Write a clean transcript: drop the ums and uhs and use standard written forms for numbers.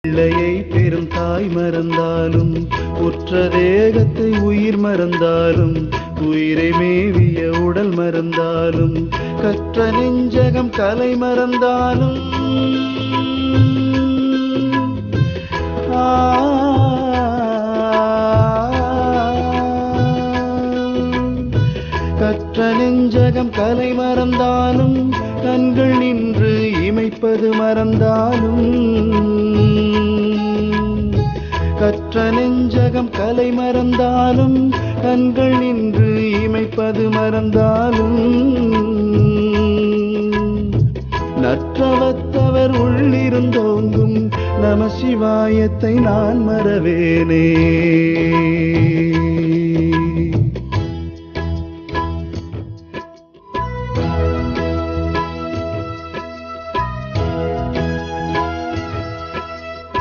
பிள்ளையை பெரும் தாய் மறந்தாலும் உற்ற தேகத்தை உயிர் மறந்தாலும் உயிரை மேவிய உடல் மறந்தாலும் கற்ற நெஞ்சகம் கலை மறந்தாலும் கற்ற நெஞ்சகம் கலை மறந்தாலும் கண்கள் நின்று இமைப்பது மறந்தாலும் கற்ற நெஞ்சகம் கலை மறந்தாலும் கண்கள் நின்று இமைப்பது மறந்தாலும் நற்றவத்தவர் உள்ளிருந்தோங்கும் நம சிவாயத்தை நான் மறவேனே.